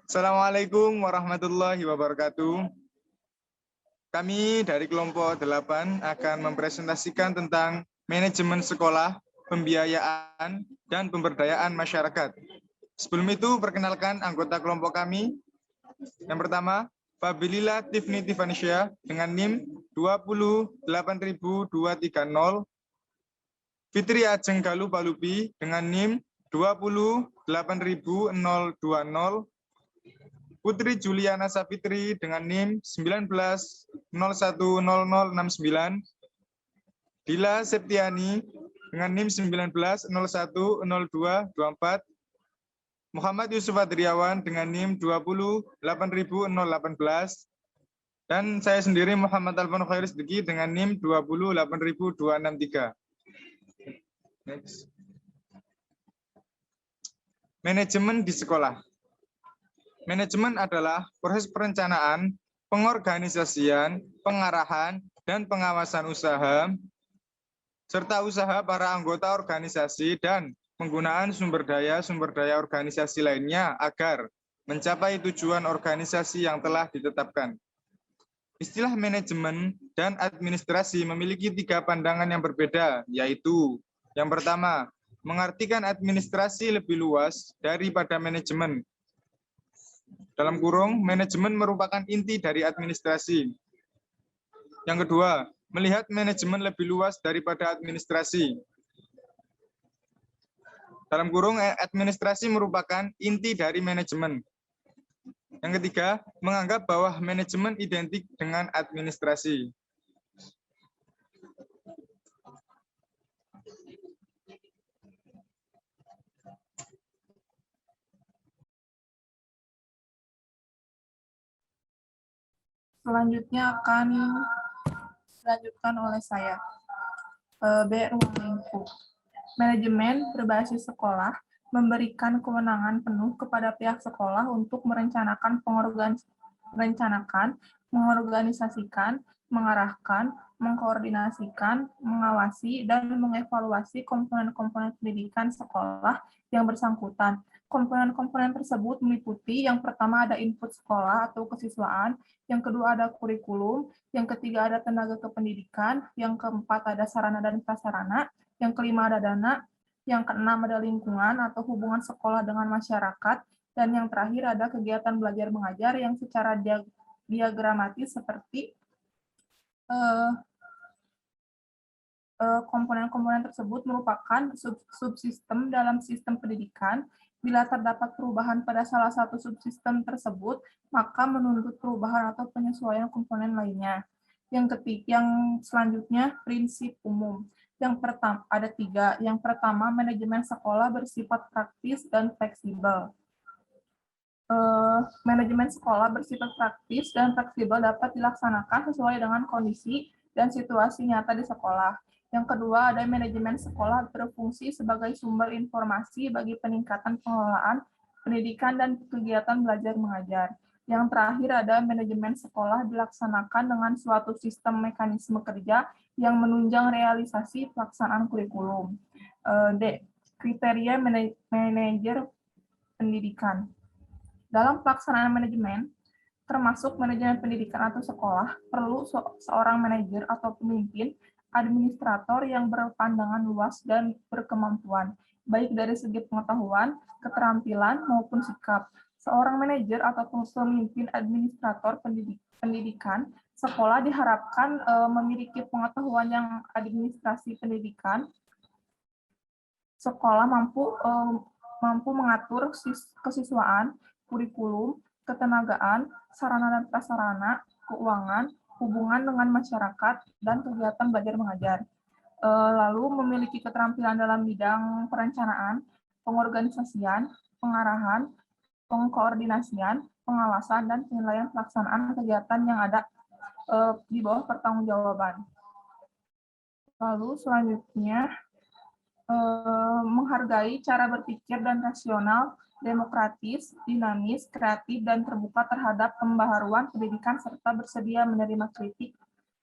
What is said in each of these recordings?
Assalamualaikum warahmatullahi wabarakatuh. Kami dari kelompok 8 akan mempresentasikan tentang manajemen sekolah, pembiayaan, dan pemberdayaan masyarakat. Sebelum itu, perkenalkan anggota kelompok kami. Yang pertama, Fabilila Tifni Tifanisya dengan NIM 28230. Fitri Ajeng Galuh Palupi dengan NIM 28020. Putri Juliana Sapitri dengan NIM 19010069. Dila Septiani dengan NIM 19010224. Muhammad Yusuf Adriawan dengan NIM 208.018. Dan saya sendiri Muhammad Alfan Khairis Diki dengan NIM 208.263. Next. Manajemen di sekolah. Manajemen adalah proses perencanaan, pengorganisasian, pengarahan, dan pengawasan usaha, serta usaha para anggota organisasi dan penggunaan sumber daya organisasi lainnya agar mencapai tujuan organisasi yang telah ditetapkan. Istilah manajemen dan administrasi memiliki 3 pandangan yang berbeda, yaitu yang pertama, mengartikan administrasi lebih luas daripada manajemen. Dalam kurung, manajemen merupakan inti dari administrasi. Yang kedua, melihat manajemen lebih luas daripada administrasi. Dalam kurung, administrasi merupakan inti dari manajemen. Yang ketiga, menganggap bahwa manajemen identik dengan administrasi. Selanjutnya akan dilanjutkan oleh saya. B. Ruang lingkup. Manajemen berbasis sekolah memberikan kewenangan penuh kepada pihak sekolah untuk merencanakan, mengorganisasikan, mengarahkan, mengkoordinasikan, mengawasi, dan mengevaluasi komponen-komponen pendidikan sekolah yang bersangkutan. Komponen-komponen tersebut meliputi yang pertama ada input sekolah atau kesiswaan, yang kedua ada kurikulum, yang ketiga ada tenaga kependidikan, yang keempat ada sarana dan prasarana, yang kelima ada dana, yang keenam ada lingkungan atau hubungan sekolah dengan masyarakat, dan yang terakhir ada kegiatan belajar mengajar yang secara diagramatis seperti komponen-komponen tersebut merupakan subsistem dalam sistem pendidikan. Bila terdapat perubahan pada salah satu subsistem tersebut, maka menuntut perubahan atau penyesuaian komponen lainnya. Yang selanjutnya, prinsip umum. Yang pertama, ada 3. Yang pertama, manajemen sekolah bersifat praktis dan fleksibel. Manajemen sekolah bersifat praktis dan fleksibel dapat dilaksanakan sesuai dengan kondisi dan situasi nyata di sekolah. Yang kedua, ada manajemen sekolah berfungsi sebagai sumber informasi bagi peningkatan pengelolaan pendidikan dan kegiatan belajar mengajar. Yang terakhir, ada manajemen sekolah dilaksanakan dengan suatu sistem mekanisme kerja yang menunjang realisasi pelaksanaan kurikulum. D. Kriteria manajer pendidikan. Dalam pelaksanaan manajemen, termasuk manajemen pendidikan atau sekolah, perlu seorang manajer atau pemimpin administrator yang berpandangan luas dan berkemampuan, baik dari segi pengetahuan, keterampilan, maupun sikap. Seorang manajer atau pemimpin administrator pendidikan sekolah diharapkan memiliki pengetahuan yang administrasi pendidikan. Sekolah mampu mengatur kesiswaan, kurikulum, ketenagaan, sarana dan prasarana, keuangan, hubungan dengan masyarakat, dan kegiatan belajar mengajar. Lalu memiliki keterampilan dalam bidang perencanaan, pengorganisasian, pengarahan, pengkoordinasian, pengawasan, dan penilaian pelaksanaan kegiatan yang ada di bawah pertanggungjawaban. Lalu selanjutnya, menghargai cara berpikir dan rasional, demokratis, dinamis, kreatif, dan terbuka terhadap pembaharuan pendidikan serta bersedia menerima kritik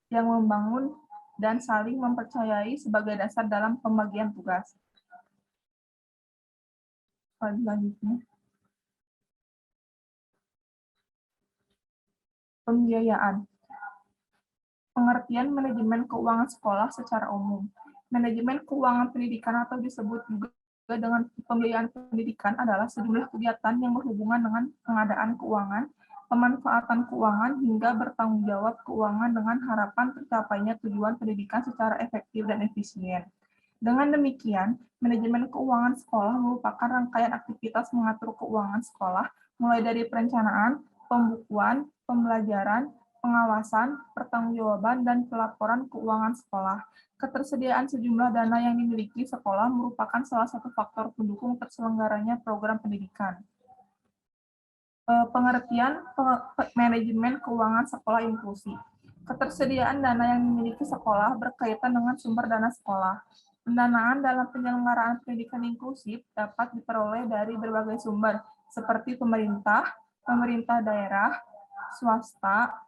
yang membangun dan saling mempercayai sebagai dasar dalam pembagian tugas. Selanjutnya. pembiayaan. Pengertian manajemen keuangan sekolah secara umum. Manajemen keuangan pendidikan atau disebut juga dengan pembiayaan pendidikan adalah sejumlah kegiatan yang berhubungan dengan pengadaan keuangan, pemanfaatan keuangan, hingga bertanggung jawab keuangan dengan harapan tercapainya tujuan pendidikan secara efektif dan efisien. Dengan demikian, manajemen keuangan sekolah merupakan rangkaian aktivitas mengatur keuangan sekolah, mulai dari perencanaan, pembukuan, pembelajaran, pengawasan, pertanggungjawaban, dan pelaporan keuangan sekolah. Ketersediaan sejumlah dana yang dimiliki sekolah merupakan salah satu faktor pendukung terselenggaranya program pendidikan. Pengertian manajemen keuangan sekolah inklusi. Ketersediaan dana yang dimiliki sekolah berkaitan dengan sumber dana sekolah. Pendanaan dalam penyelenggaraan pendidikan inklusif dapat diperoleh dari berbagai sumber, seperti pemerintah, pemerintah daerah, swasta,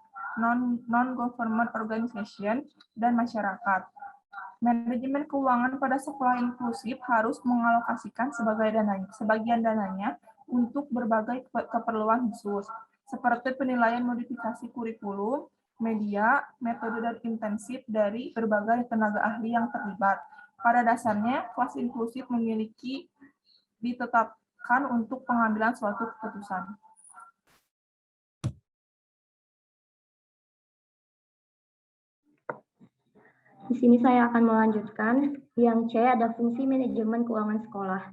non-government organization, dan masyarakat. Manajemen keuangan pada sekolah inklusif harus mengalokasikan sebagian dananya untuk berbagai keperluan khusus, seperti penilaian modifikasi kurikulum, media, metode dan intensif dari berbagai tenaga ahli yang terlibat. Pada dasarnya, kelas inklusif memiliki ditetapkan untuk pengambilan suatu keputusan. Di sini saya akan melanjutkan. Yang C ada fungsi manajemen keuangan sekolah.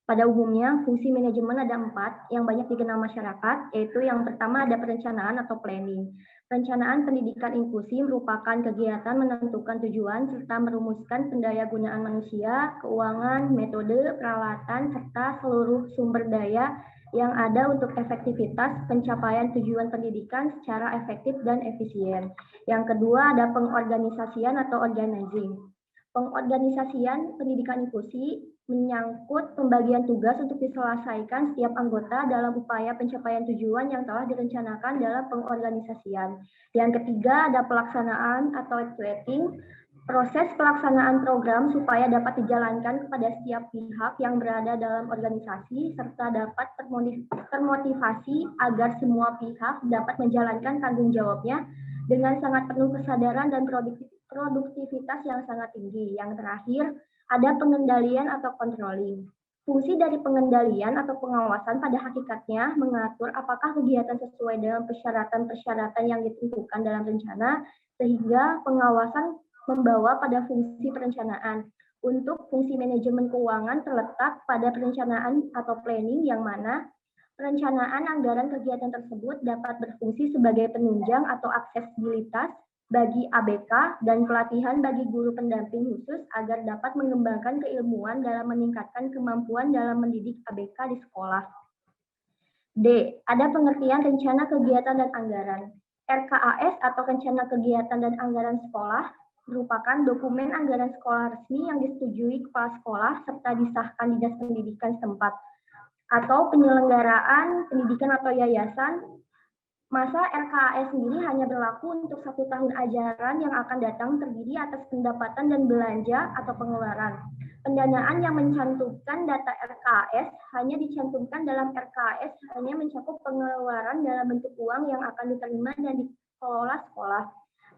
Pada umumnya, fungsi manajemen ada 4 yang banyak dikenal masyarakat, yaitu yang pertama ada perencanaan atau planning. Perencanaan pendidikan inklusi merupakan kegiatan menentukan tujuan serta merumuskan pendayagunaan manusia, keuangan, metode, peralatan, serta seluruh sumber daya yang ada untuk efektivitas pencapaian tujuan pendidikan secara efektif dan efisien. Yang kedua ada pengorganisasian atau organizing. Pengorganisasian pendidikan inklusi menyangkut pembagian tugas untuk diselesaikan setiap anggota dalam upaya pencapaian tujuan yang telah direncanakan dalam pengorganisasian. Yang ketiga ada pelaksanaan atau executing, proses pelaksanaan program supaya dapat dijalankan kepada setiap pihak yang berada dalam organisasi serta dapat termotivasi agar semua pihak dapat menjalankan tanggung jawabnya dengan sangat penuh kesadaran dan produktivitas yang sangat tinggi. Yang terakhir, ada pengendalian atau controlling. Fungsi dari pengendalian atau pengawasan pada hakikatnya mengatur apakah kegiatan sesuai dengan persyaratan-persyaratan yang ditentukan dalam rencana, sehingga pengawasan membawa pada fungsi perencanaan. Untuk fungsi manajemen keuangan terletak pada perencanaan atau planning, yang mana perencanaan anggaran kegiatan tersebut dapat berfungsi sebagai penunjang atau aksesibilitas bagi ABK dan pelatihan bagi guru pendamping khusus agar dapat mengembangkan keilmuan dalam meningkatkan kemampuan dalam mendidik ABK di sekolah. D. Ada pengertian rencana kegiatan dan anggaran. RKAS atau rencana kegiatan dan anggaran sekolah merupakan dokumen anggaran sekolah resmi yang disetujui kepala sekolah serta disahkan dinas pendidikan setempat atau penyelenggaraan pendidikan atau yayasan. Masa RKAS sendiri hanya berlaku untuk 1 tahun ajaran yang akan datang, terdiri atas pendapatan dan belanja atau pengeluaran. Pendanaan yang mencantumkan data RKAS hanya dicantumkan dalam RKAS hanya mencakup pengeluaran dalam bentuk uang yang akan diterima dan dikelola sekolah.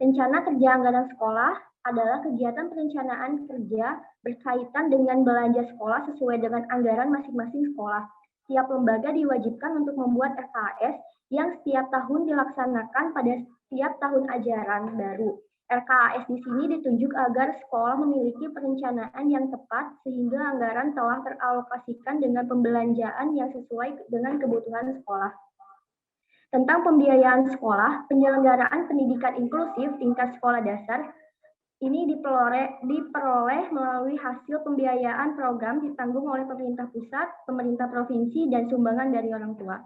Rencana kerja anggaran sekolah adalah kegiatan perencanaan kerja berkaitan dengan belanja sekolah sesuai dengan anggaran masing-masing sekolah. Setiap lembaga diwajibkan untuk membuat RKAS yang setiap tahun dilaksanakan pada setiap tahun ajaran baru. RKAS di sini ditunjuk agar sekolah memiliki perencanaan yang tepat sehingga anggaran telah teralokasikan dengan pembelanjaan yang sesuai dengan kebutuhan sekolah. Tentang pembiayaan sekolah, penyelenggaraan pendidikan inklusif tingkat sekolah dasar ini diperoleh melalui hasil pembiayaan program ditanggung oleh pemerintah pusat, pemerintah provinsi, dan sumbangan dari orang tua.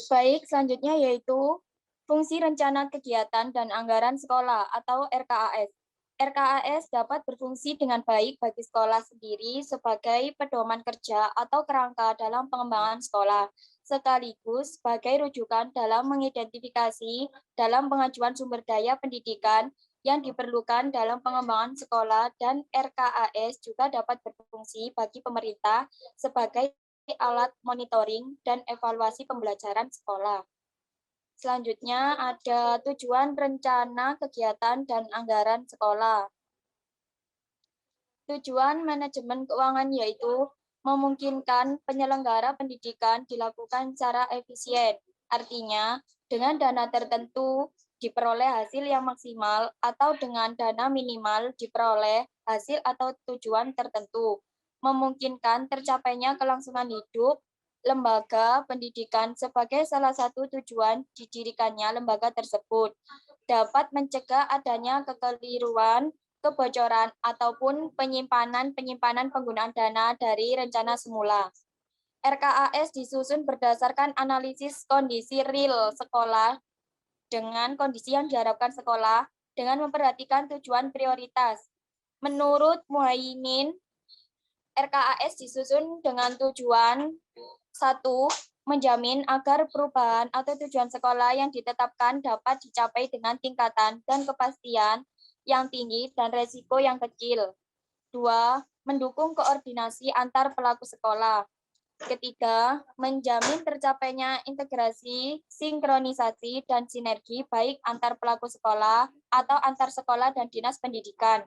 Baik, selanjutnya yaitu fungsi rencana kegiatan dan anggaran sekolah atau RKAS. RKAS dapat berfungsi dengan baik bagi sekolah sendiri sebagai pedoman kerja atau kerangka dalam pengembangan sekolah, sekaligus sebagai rujukan dalam mengidentifikasi dalam pengajuan sumber daya pendidikan yang diperlukan dalam pengembangan sekolah, dan RKAS juga dapat berfungsi bagi pemerintah sebagai alat monitoring dan evaluasi pembelajaran sekolah. Selanjutnya ada tujuan rencana kegiatan dan anggaran sekolah. Tujuan manajemen keuangan yaitu memungkinkan penyelenggara pendidikan dilakukan secara efisien. Artinya, dengan dana tertentu diperoleh hasil yang maksimal atau dengan dana minimal diperoleh hasil atau tujuan tertentu. Memungkinkan tercapainya kelangsungan hidup lembaga pendidikan sebagai salah satu tujuan didirikannya lembaga tersebut. Dapat mencegah adanya kekeliruan, kebocoran, ataupun penyimpanan penggunaan dana dari rencana semula. RKAS disusun berdasarkan analisis kondisi real sekolah dengan kondisi yang diharapkan sekolah dengan memperhatikan tujuan prioritas. Menurut Muhaimin, RKAS disusun dengan tujuan: 1. Menjamin agar perubahan atau tujuan sekolah yang ditetapkan dapat dicapai dengan tingkatan dan kepastian yang tinggi dan resiko yang kecil. 2. Mendukung koordinasi antar pelaku sekolah. Ketiga, menjamin tercapainya integrasi, sinkronisasi, dan sinergi baik antar pelaku sekolah atau antar sekolah dan dinas pendidikan.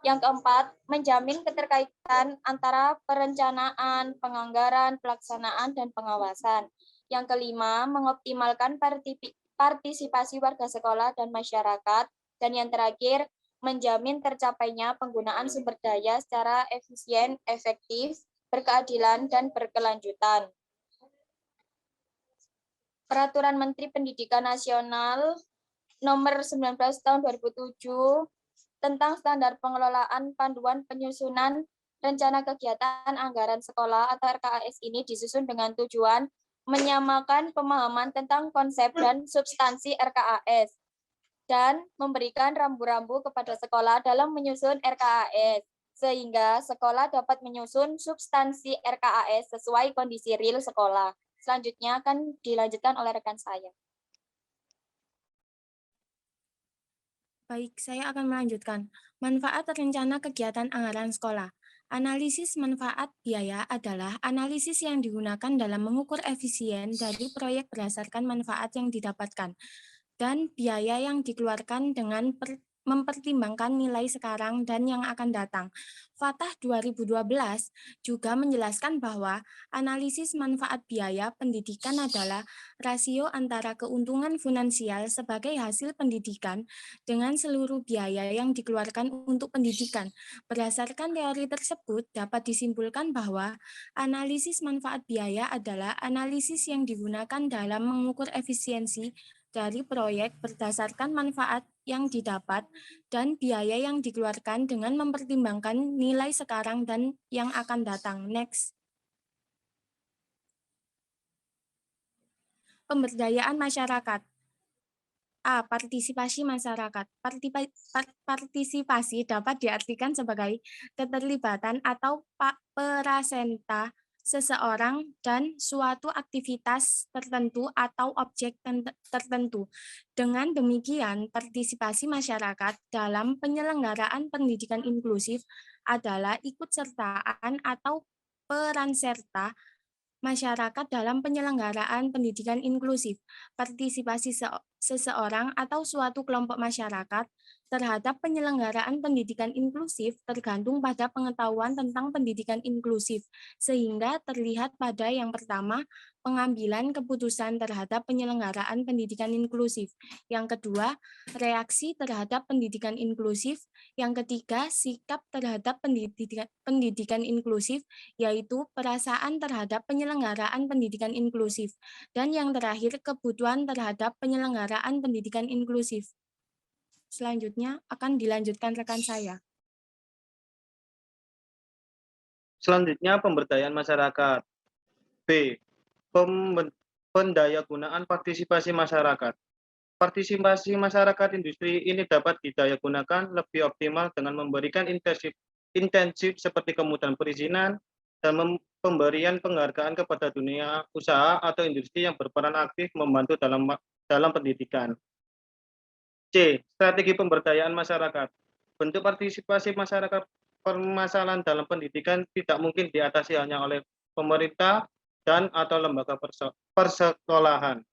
Yang keempat, menjamin keterkaitan antara perencanaan, penganggaran, pelaksanaan, dan pengawasan. Yang kelima, mengoptimalkan partisipasi warga sekolah dan masyarakat. Dan yang terakhir, menjamin tercapainya penggunaan sumber daya secara efisien, efektif, berkeadilan, dan berkelanjutan. Peraturan Menteri Pendidikan Nasional Nomor 19 Tahun 2007 tentang standar pengelolaan panduan penyusunan rencana kegiatan anggaran sekolah atau RKAS ini disusun dengan tujuan menyamakan pemahaman tentang konsep dan substansi RKAS dan memberikan rambu-rambu kepada sekolah dalam menyusun RKAS, sehingga sekolah dapat menyusun substansi RKAS sesuai kondisi real sekolah. Selanjutnya akan dilanjutkan oleh rekan saya. Baik, saya akan melanjutkan. Manfaat rencana kegiatan anggaran sekolah. Analisis manfaat biaya adalah analisis yang digunakan dalam mengukur efisien dari proyek berdasarkan manfaat yang didapatkan dan biaya yang dikeluarkan dengan mempertimbangkan nilai sekarang dan yang akan datang. Fatah 2012 juga menjelaskan bahwa analisis manfaat biaya pendidikan adalah rasio antara keuntungan finansial sebagai hasil pendidikan dengan seluruh biaya yang dikeluarkan untuk pendidikan. Berdasarkan teori tersebut, dapat disimpulkan bahwa analisis manfaat biaya adalah analisis yang digunakan dalam mengukur efisiensi dari proyek berdasarkan manfaat yang didapat dan biaya yang dikeluarkan dengan mempertimbangkan nilai sekarang dan yang akan datang. Next. Pemberdayaan masyarakat. A. Partisipasi masyarakat. Partisipasi dapat diartikan sebagai keterlibatan atau perasenta seseorang dan suatu aktivitas tertentu atau objek tertentu. Dengan demikian, partisipasi masyarakat dalam penyelenggaraan pendidikan inklusif adalah ikutsertaan atau peran serta masyarakat dalam penyelenggaraan pendidikan inklusif. Partisipasi seseorang atau suatu kelompok masyarakat terhadap penyelenggaraan pendidikan inklusif tergantung pada pengetahuan tentang pendidikan inklusif, sehingga terlihat pada yang pertama, pengambilan keputusan terhadap penyelenggaraan pendidikan inklusif. Yang kedua, reaksi terhadap pendidikan inklusif. Yang ketiga, sikap terhadap pendidikan inklusif, yaitu perasaan terhadap penyelenggaraan pendidikan inklusif. Dan yang terakhir, kebutuhan terhadap penyelenggaraan pendidikan inklusif. Selanjutnya akan dilanjutkan rekan saya. Selanjutnya pemberdayaan masyarakat. B. Pendayagunaan partisipasi masyarakat. Partisipasi masyarakat industri ini dapat didaya gunakan lebih optimal dengan memberikan intensif seperti kemudahan perizinan dan pemberian penghargaan kepada dunia usaha atau industri yang berperan aktif membantu dalam pendidikan. C. Strategi pemberdayaan masyarakat. Bentuk partisipasi masyarakat permasalahan dalam pendidikan tidak mungkin diatasi hanya oleh pemerintah dan atau lembaga persekolahan.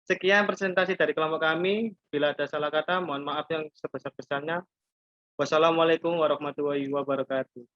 Sekian presentasi dari kelompok kami. Bila ada salah kata, mohon maaf yang sebesar-besarnya. Wassalamualaikum warahmatullahi wabarakatuh.